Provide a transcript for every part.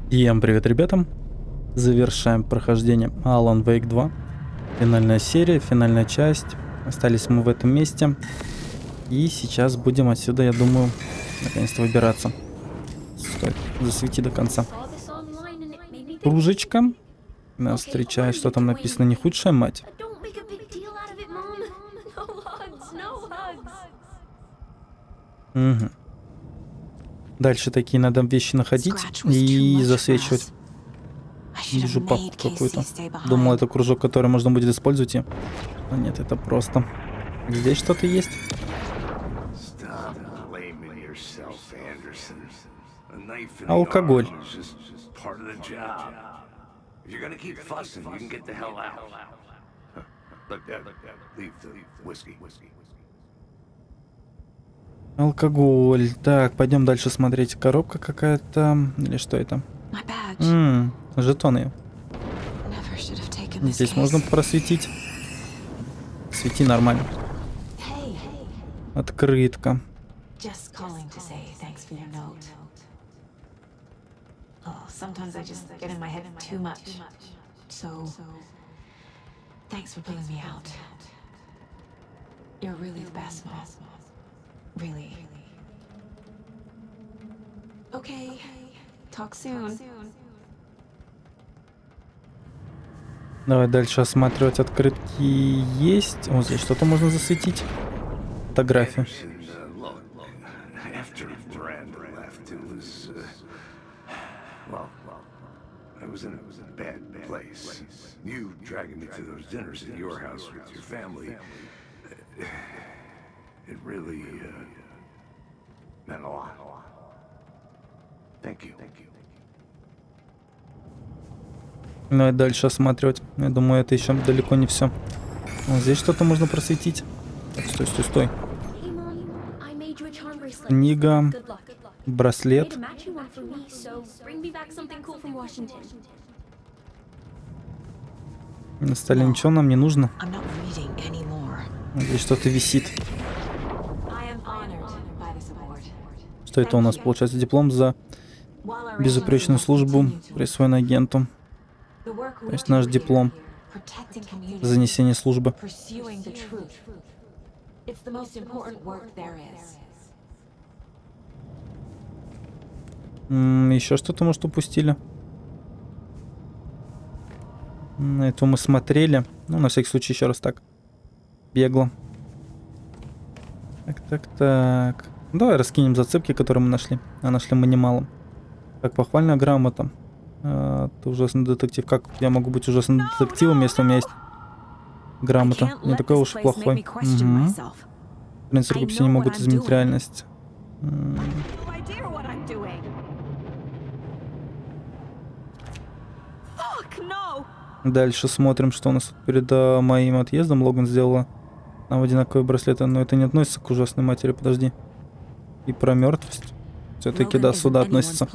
Всем привет, ребятам! Завершаем прохождение Alan Wake 2. Финальная серия, финальная часть. Остались мы в этом месте. И сейчас будем отсюда, я думаю, наконец-то выбираться. Стой, засвети до конца. Кружечка. Нас встречает, что там написано, не худшая мать. Угу. Дальше такие надо вещи находить и засвечивать. Вижу папку какую-то. Думал, это кружок, который можно будет использовать. Но нет, это просто. Здесь что-то есть. Алкоголь. Алкоголь. Так, пойдем дальше смотреть. Коробка какая-то. Или что это? Жетоны. Здесь можно просветить. Свети нормально. Открытка. Давай дальше осматривать. Открытки есть. Вот здесь что-то можно засветить. Фотографию. Ну и дальше осматривать. Я думаю, это еще далеко не все. Вот здесь что-то можно просветить. Так, стой, стой, стой. Книга. Браслет. На столе ничего нам не нужно. Здесь что-то висит. Что это у нас получается? Диплом за безупречную службу, присвоен агенту. То есть наш диплом. Занесение службы. Еще что-то, может, упустили? На это мы смотрели. Ну, на всякий случай, еще раз так. Бегло. Так. Давай раскинем зацепки, которые мы нашли. А нашли мы немало. Так, похвальная грамота. Ты ужасный детектив. Как я могу быть ужасным детективом, если у меня есть грамота? Не такой уж и плохой. В принципе, рукописи не могут изменить реальность. Дальше смотрим, что у нас перед моим отъездом. Логан сделала нам одинаковые браслеты, но это не относится к ужасной матери. Подожди. И про мертвость. Все-таки да, сюда относится.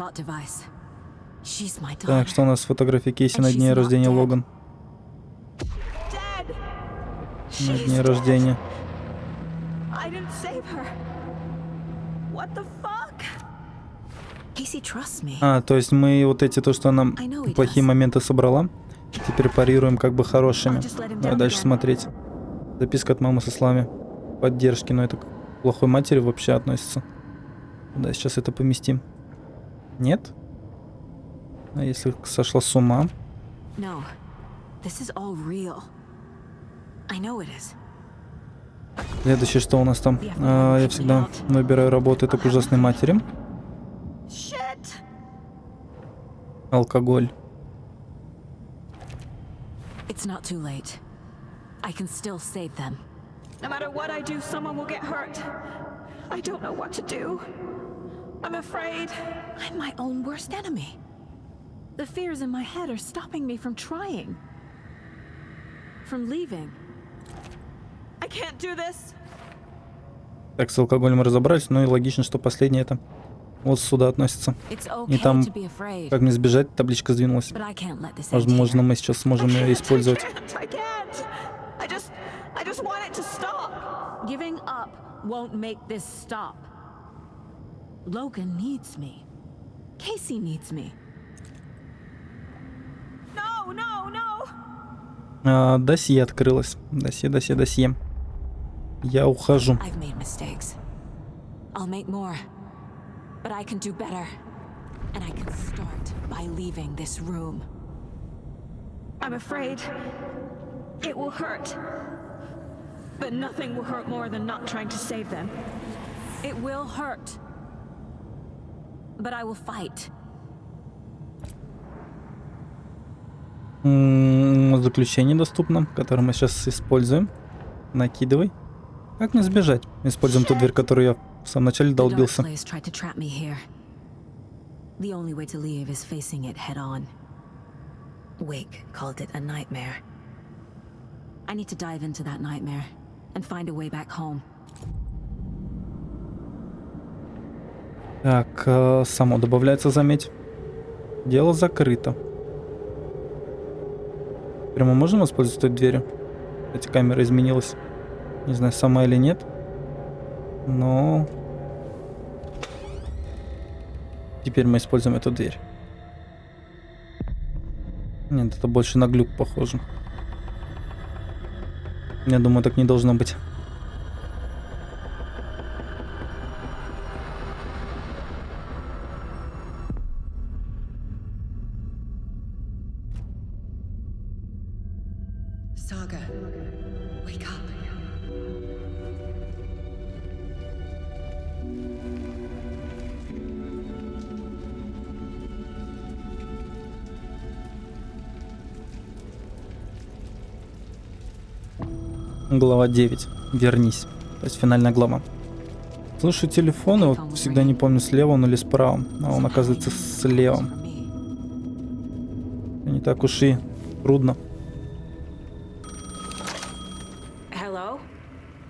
Так, что у нас с фотографией Кейси на дне рождения Логан? На дне рождения. То есть мы вот эти, то, что она плохие моменты собрала, теперь парируем как бы хорошими. Давай дальше смотреть. Записка от мамы со словами поддержки, но это к плохой матери вообще относится. Да, сейчас это поместим. Нет? А если сошла с ума? Следующее, что у нас там? Я всегда выбираю работу к ужасной матери. Алкоголь. I'm afraid I'm my own worst enemy. The fears in my head are stopping me from trying. From leaving. I can't do this. Так, с алкоголем мы разобрались, но и логично, что последнее это вот сюда относится. И там, как мне сбежать, табличка сдвинулась. Возможно, мы сейчас сможем ее использовать. Giving up won't make this stop. Logan needs me. Casey needs me. No, no, no. Досье открылось. Досье. Я ухожу. I've made mistakes. I'll make more. But I can do better. And I can start by leaving this room. I'm afraid it will hurt. But nothing will hurt more than not trying to save them. It will hurt. But I will fight. Заключение доступно, которое мы сейчас используем. Накидывай. Как мне сбежать? Используем ту дверь, которую я в самом начале долбился. The only way to leave is facing it head on. Wake called it a nightmare. I need to dive into that nightmare and find a way back home. Так, само добавляется, заметь. Дело закрыто. Прямо можем воспользоваться той дверью? Эта камера изменилась. Не знаю, сама или нет. Но... Теперь мы используем эту дверь. Нет, это больше на глюк похоже. Я думаю, так не должно быть. Saga, wake up. Глава 9. Вернись. То есть финальная глава. Слышу телефон, и вот всегда не помню, слева он или справа. А он оказывается слева. Не так уж и трудно. Hello?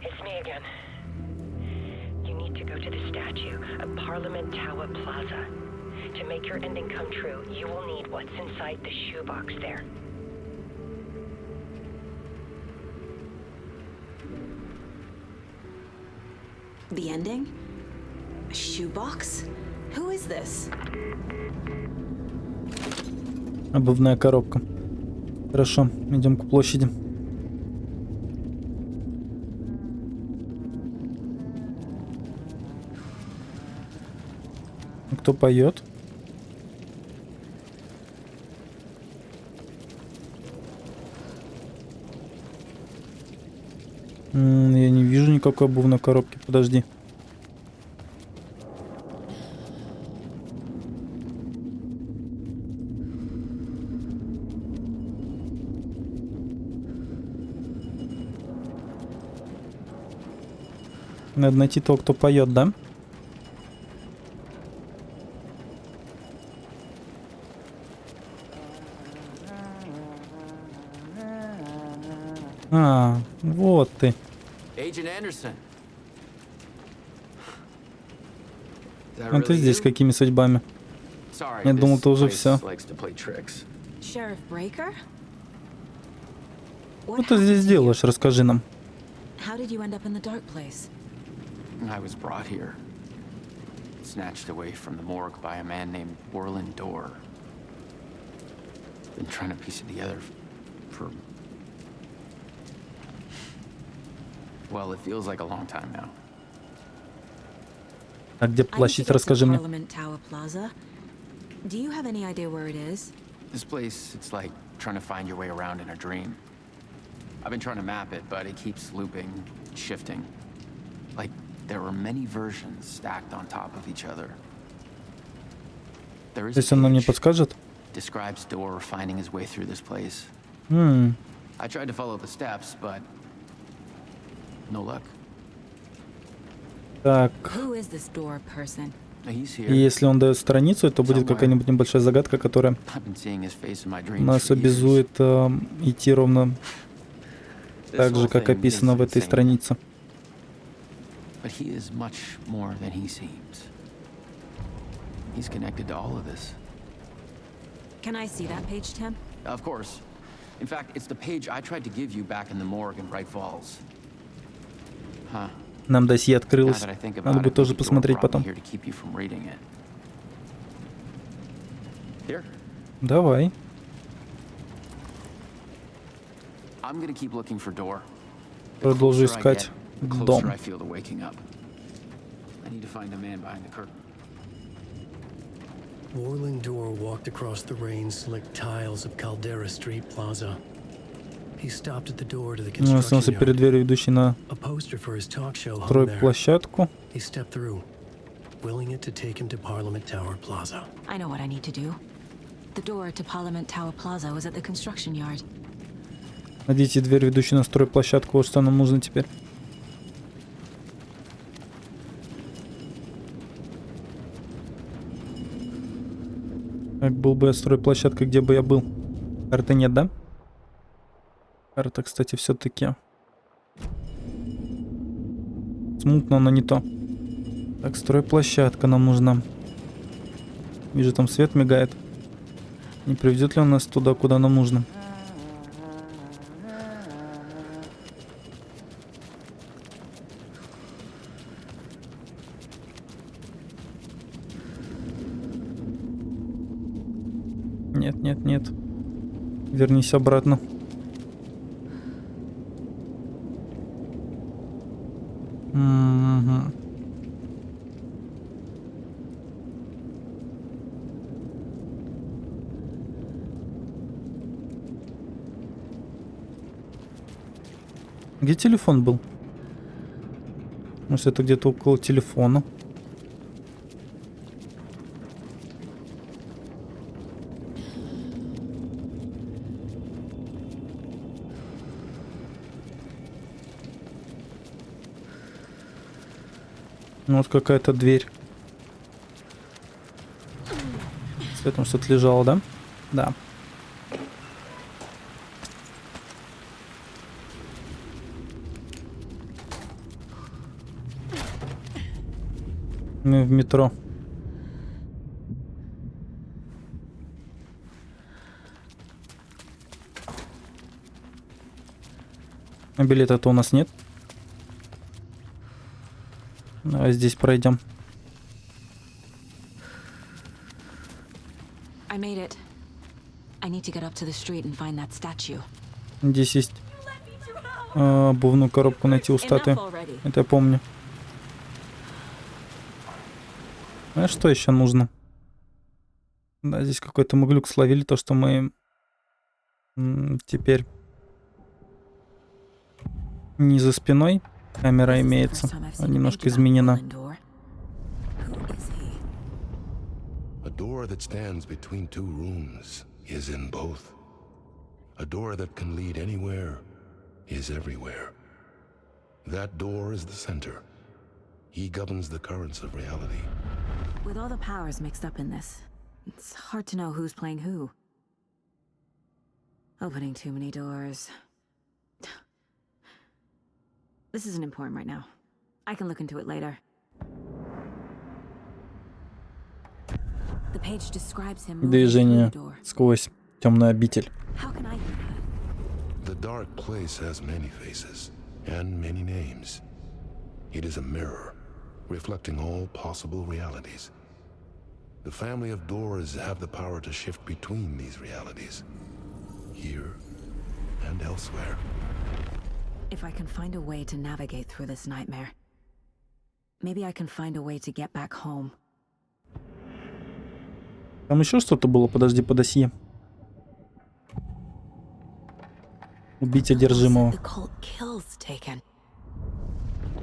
It's me again. You need to go to the statue of Parliament Tower Plaza. To make your ending come true, you will need what's inside the shoebox there. The ending? A shoebox? Who is this? Обувная коробка. Хорошо, идем к площади. Кто поет? Я не вижу никакой обувной коробки. Подожди. Надо найти того, кто поет, да? Вот ты. А ты здесь какими судьбами? Я думал, ты уже все. Что ты здесь делаешь? Расскажи нам. I was brought here, snatched away from the morgue by a man named Orland Dorr. Been trying to piece it together for... Well, it feels like a long time now. А где площадь? Расскажи мне. Do you have any idea where it is? This place, it's like trying to find your way around in a dream. I've been trying to map it, but it keeps looping, shifting. Like there are many versions stacked on top of each other. There is Если он нам не подскажет? Describes Dorr finding his way through this place. I tried to follow the steps, but no luck. Так. Who is this Dorr person? И если он дает страницу, это будет какая-нибудь небольшая загадка, которая нас обязует идти ровно так же, как описано в этой странице. But he is much more than he seems. He's connected to all of this. Can I see that page, Tim? Of course. In fact, it's the page I tried to give you back in the morgue in Bright Falls. Huh. Нам досье открылось. Надо будет тоже посмотреть потом. Here. Давай. I'm gonna keep looking for door. Продолжу искать дом. I feel to waking up. I need to find a man behind the curtain. Warling Door walked across the rain-slicked tiles of Caldera Street Plaza. He stopped at the door to the Он остановился construction перед yard. дверью, ведущей на A poster for his talk show hung there. стройплощадку. He stepped through, willing it to take him to Parliament Tower Plaza. I know what I need to do. The door to Parliament Tower Plaza was at the construction yard. Найдите дверь, ведущую на стройплощадку. Вот что нам нужно теперь. Как был бы я стройплощадка, где бы я был? Карты нет, да? Карта, кстати, все-таки смутно, но не то. Так, стройплощадка нам нужна. Вижу, там свет мигает. Не приведет ли он нас туда, куда нам нужно? Нет, нет, нет. Вернись обратно. Угу. Где телефон был? Может, это где-то около телефона? Ну, вот какая-то дверь. С этим что-то лежало, да? Да. Мы в метро. А билета-то у нас нет. Давай здесь пройдем. I made it. I need to get up to the street and find that statue. Здесь есть обувную коробку найти у статуи. Это я помню. А что еще нужно? Да, здесь какой-то мы глюк словили, то, что мы теперь не за спиной. Камера имеется, немножко изменена. A door that stands between two rooms is in both. A door that can lead anywhere is everywhere. That door is the center. He governs the currents of reality. With all the powers mixed up in this, it's hard to know who's playing who. Opening too many doors. This isn't important right now. I can look into it later. The page describes him moving through the Движение door. сквозь темную обитель. How can I do that? The dark place has many faces and many names. It is a mirror, reflecting all possible realities. The family of doors have the power to shift between these realities, here and elsewhere. If I can find a way to navigate through this nightmare, maybe I can find a way to get back home. Там еще что-то было, подожди, по досье. Убить одержимого. The cult kills Taken.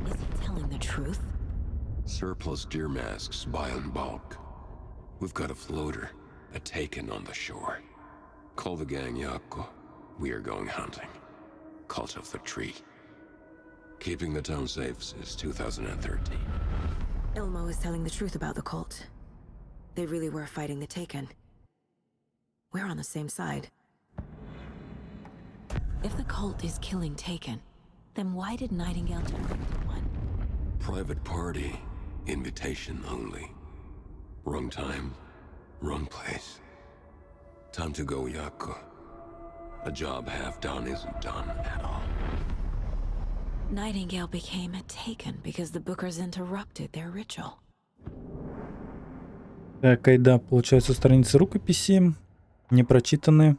Is he telling the truth? Surplus deer masks buy in bulk. We've got a floater, a Taken on the shore. Call the gang Yako. We are going hunting. Cult of the Tree. Keeping the town safe since 2013. Ilmo is telling the truth about the cult. They really were fighting the Taken. We're on the same side. If the cult is killing Taken, then why did Nightingale turn into one? Private party. Invitation only. Wrong time. Wrong place. Time to go, Yako. A job half done isn't done at all. Nightingale became a Taken because the Bookers interrupted their ritual. Так, айда, получается, страницы рукописи не прочитаны.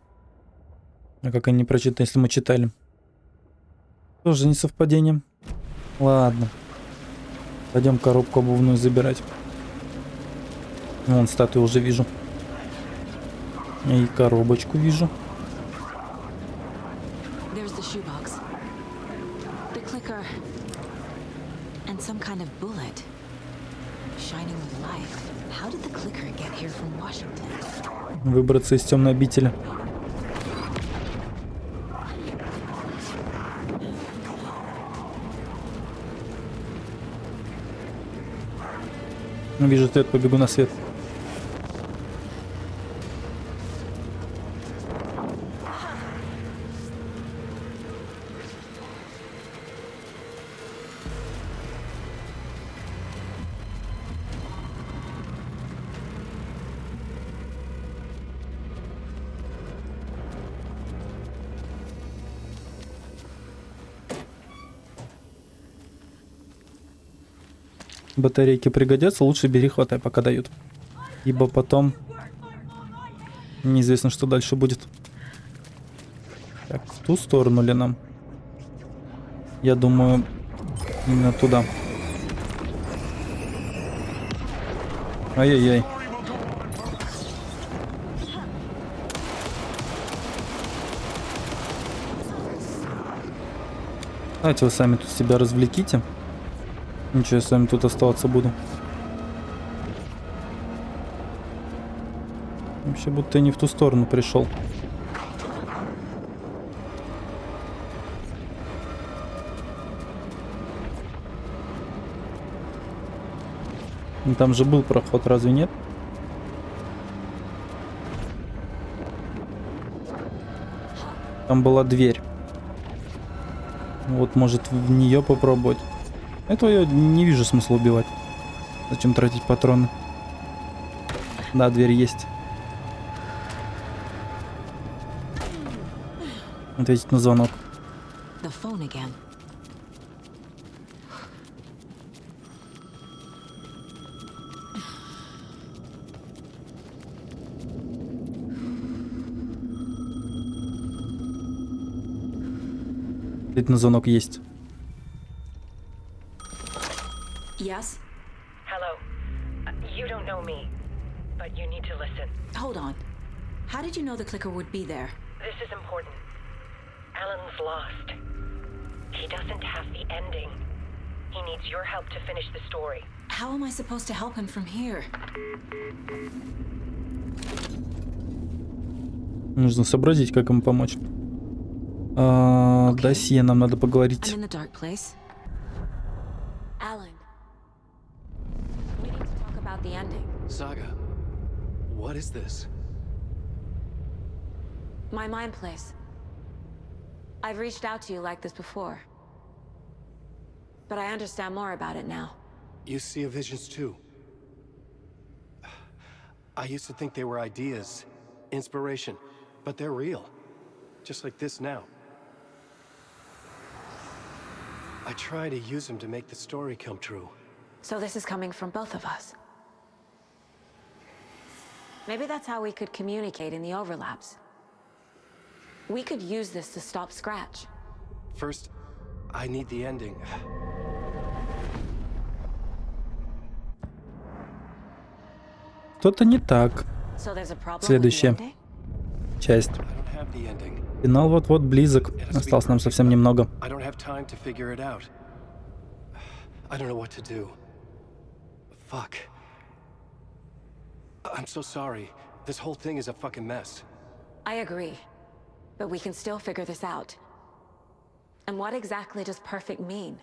А как они не прочитаны, если мы читали? Тоже не совпадение. Ладно. Пойдем коробку обувную забирать. Вон статую уже вижу. И коробочку вижу. There's the shoebox. The clicker. And some kind of bullet. Shining with light. How did the clicker get here from Washington? Выбраться из темной обители. Вижу свет, побегу на свет. Батарейки пригодятся, лучше бери, хватай, пока дают. Ибо потом неизвестно, что дальше будет. Так, в ту сторону ли нам? Я думаю, именно туда. Ай-яй-яй. Давайте вы сами тут себя развлеките. Ничего, я с вами тут оставаться буду. Вообще будто я не в ту сторону пришел. Ну, там же был проход, разве нет? Там была дверь. Вот, может, в нее попробовать. Этого я не вижу смысла убивать. Зачем тратить патроны? Да, дверь есть. Ответить на звонок. The phone again. Ответить на звонок есть. Yes? Hello. You don't know me, but you need to listen. Hold on. How did you know the clicker would be there? This is important. Alan's lost. He doesn't have the ending. He needs your help to finish the story. How am I supposed to help him from here? Нужно сообразить, как ему помочь. Досье нам надо поговорить. I'm in the dark place. Alan. We need to talk about the ending. Saga, what is this? My mind place. I've reached out to you like this before. But I understand more about it now. You see visions too. I used to think they were ideas, inspiration, but they're real. Just like this now. I try to use them to make the story come true. So this is coming from both of us. Maybe that's how we could communicate in the overlaps. We could use this to stop Scratch. First, I need the ending. Что-то не так. So there's a problem with the Следующая ending? часть. I don't have the ending. Финал вот-вот близок. Осталось нам совсем немного. I don't have time to figure it out. I don't know what to do. Fuck. I'm so sorry. This whole thing is a fucking mess. I agree. But we can still figure this out. And what exactly does perfect mean?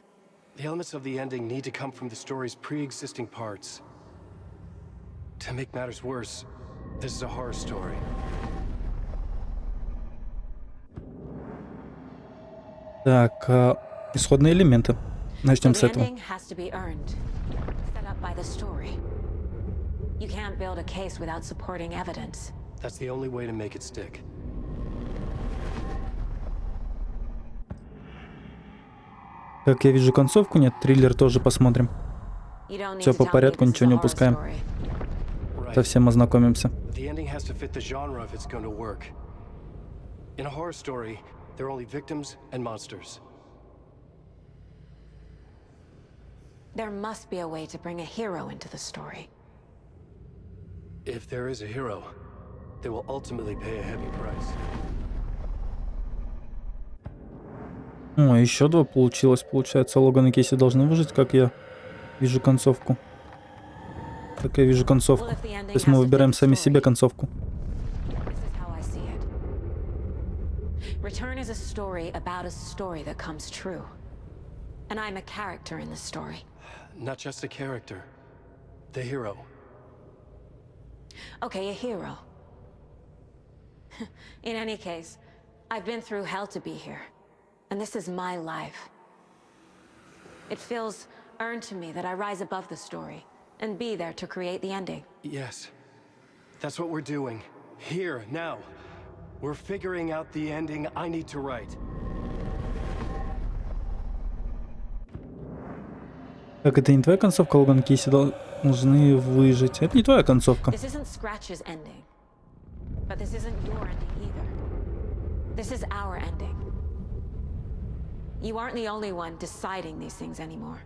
The elements of the ending need to come from the story's pre-existing parts. To make matters worse, this is a horror story. Так, исходные элементы. Начнем So с the этого. ending has to be earned. Set up by the story. You can't build a case without supporting evidence. That's the only way to make it stick. Как я вижу концовку, нет, триллер тоже посмотрим. You don't need Все to по tell me порядку, this is ничего a не horror упускаем. story. Right. Совсем ознакомимся. The ending has to fit the genre if it's going to work. In a horror story, there are only victims and monsters. There must be a way to bring a hero into the story. If there is a hero, they will ultimately pay a heavy price. О, еще 2 получилось. Получается, Логан и Кейси должны выжить, как я вижу концовку. Как я вижу концовку. То есть мы выбираем сами себе концовку. This is how I see it. Return is a story about a story that comes true. And I'm a character in the story. Not just a character. The hero. Okay, a hero. In any case, I've been through hell to be here. And this is my life. It feels earned to me that I rise above the story and be there to create the ending. Yes. That's what we're doing. Here, now. We're figuring out the ending I need to write. Как это не твоя концовка, Логан и Кейси должны выжить? Это не твоя концовка. This isn't Scratch's ending. But this isn't your ending either. This is our ending. You aren't the only one deciding these things anymore.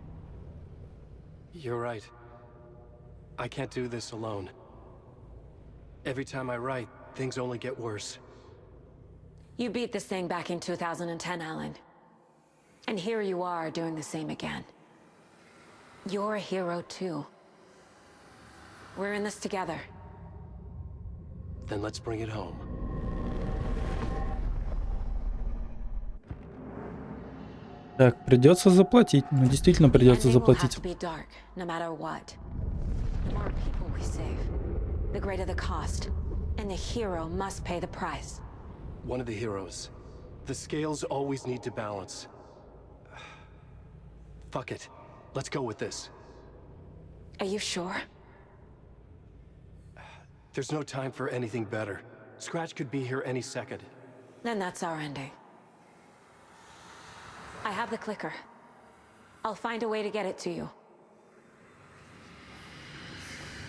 You're right. I can't do this alone. Every time I write, things only get worse. You beat this thing back in 2010, Alan. And here you are doing the same again. You're a hero too. We're in this together. Then let's bring it home. Так, придется заплатить. Ну, действительно придется Ending will have заплатить. to be dark, no matter what. The more people we save, the greater the cost. And the hero must pay the price. One of the heroes. The scales always need to balance. Fuck it. Let's go with this. Are you sure? There's no time for anything better. Scratch could be here any second. Then that's our ending. I have the clicker. I'll find a way to get it to you.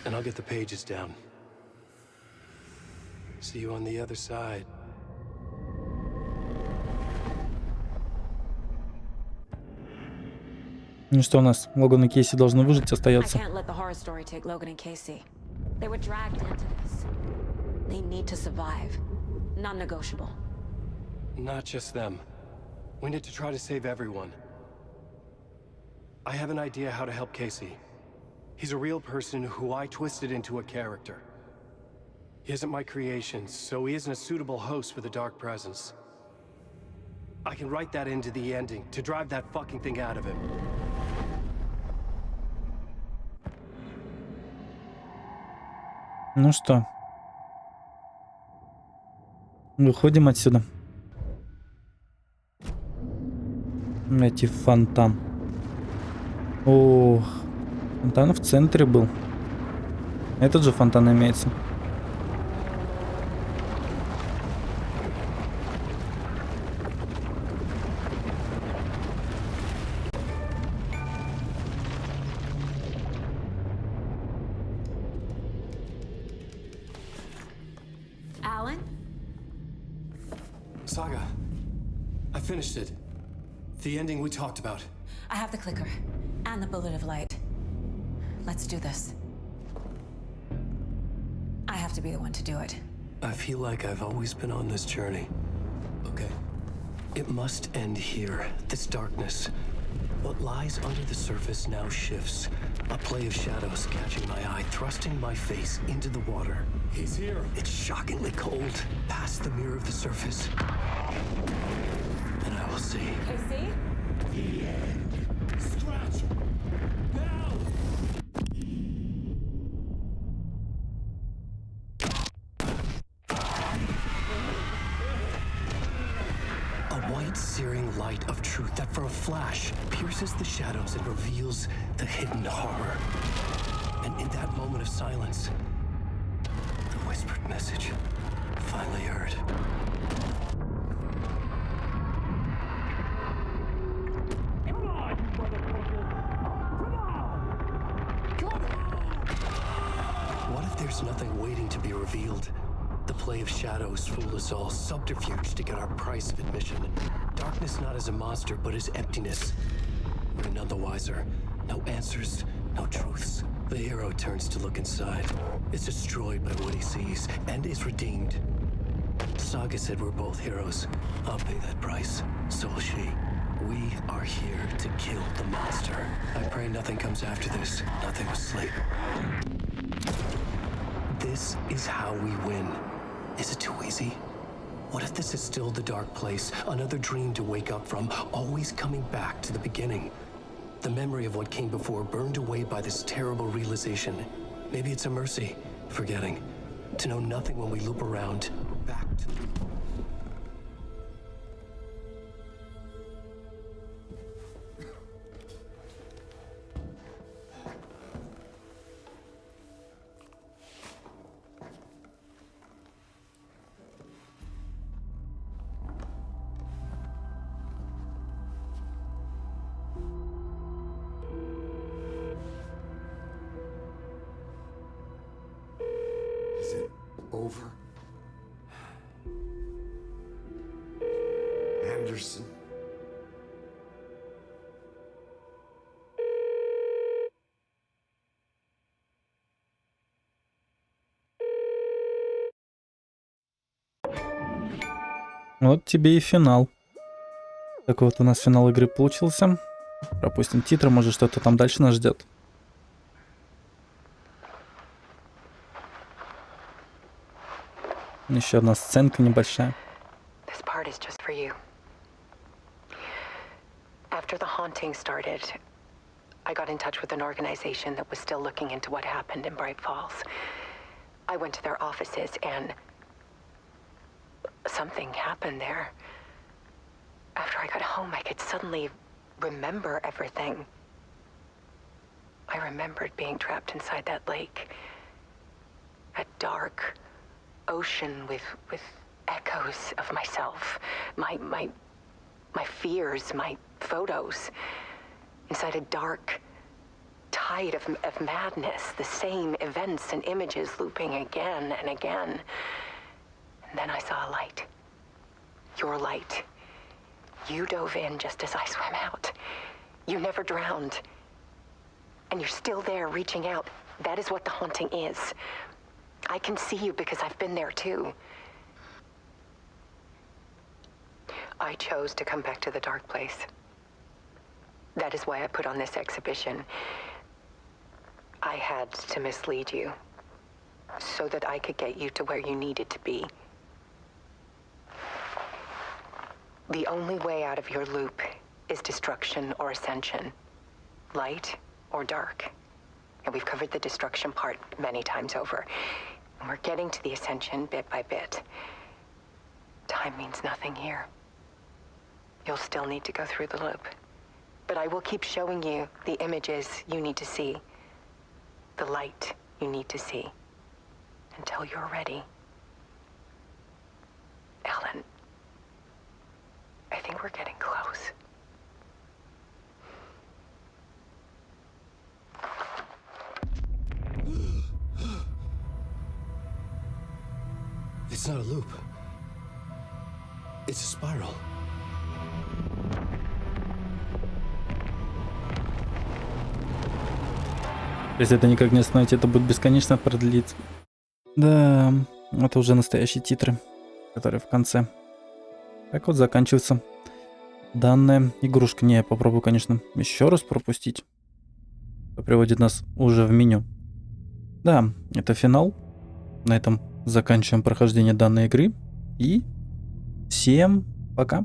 And I'll get the pages down. See you on the other side. Ну что у нас? Логан и Кейси должны выжить, I остается. can't let the horror story take Logan and Casey. They were dragged into this. They need to survive. Non-negotiable. Not just them. We need to try to save everyone. I have an idea how to help Casey. He's a real person who I twisted into a character. He isn't my creation, so he isn't a suitable host for the Dark Presence. I can write that into the ending to drive that fucking thing out of him. Ну что? Выходим отсюда. Найти фонтан. Ох, фонтан в центре был. Этот же фонтан имеется. Alan? Saga, I finished it. The ending we talked about. I have the clicker. And the bullet of light. Let's do this. I have to be the one to do it. I feel like I've always been on this journey. Okay. It must end here. This darkness. What lies under the surface now shifts. A play of shadows catching my eye, thrusting my face into the water. He's here. It's shockingly cold. Past the mirror of the surface. And I will see. Casey? The end. Scratch! Now! A white, searing light of truth that for a flash pierces the shadows and reveals the hidden horror. And in that moment of silence, the whispered message finally heard. What if there's nothing waiting to be revealed? The play of shadows fool us all, subterfuge to get our price of admission. Darkness not as a monster, but as emptiness. We're none the wiser. No answers, no truths. The hero turns to look inside, is destroyed by what he sees, and is redeemed. Saga said we're both heroes. I'll pay that price. So will she. We are here to kill the monster. I pray nothing comes after this. Nothing but sleep. This is how we win. Is it too easy? What if this is still the dark place? Another dream to wake up from, always coming back to the beginning. The memory of what came before burned away by this terrible realization. Maybe it's a mercy, forgetting. To know nothing when we loop around, back to... Is it over? Anderson? Вот тебе и финал. Так вот у нас финал игры получился. Пропустим титры, может что-то там дальше нас ждет. Еще одна сценка небольшая. This part is just for you. After the haunting started, I got in touch with an organization that was still looking into what happened in Bright Falls. I went to their offices and something happened there. After I got home, I could suddenly remember everything. I remembered being trapped inside that lake. A dark ocean with echoes of myself, my fears, my photos, inside a dark tide of madness, the same events and images looping again and again. And then I saw a light. Your light. You dove in just as I swam out. You never drowned. And you're still there reaching out. That is what the haunting is. I can see you because I've been there too. I chose to come back to the dark place. That is why I put on this exhibition. I had to mislead you so that I could get you to where you needed to be. The only way out of your loop is destruction or ascension, light or dark. And we've covered the destruction part many times over. And we're getting to the ascension bit by bit. Time means nothing here. You'll still need to go through the loop. But I will keep showing you the images you need to see. The light you need to see. Until you're ready. Ellen, I think we're getting close. It's not a loop. It's a spiral. Если это никак не остановить, это будет бесконечно продлиться. Да, это уже настоящие титры, которые в конце. Так вот заканчивается данная игрушка. Не, я попробую, конечно, еще раз пропустить. Это приводит нас уже в меню. Да, это финал. На этом заканчиваем прохождение данной игры. И всем пока.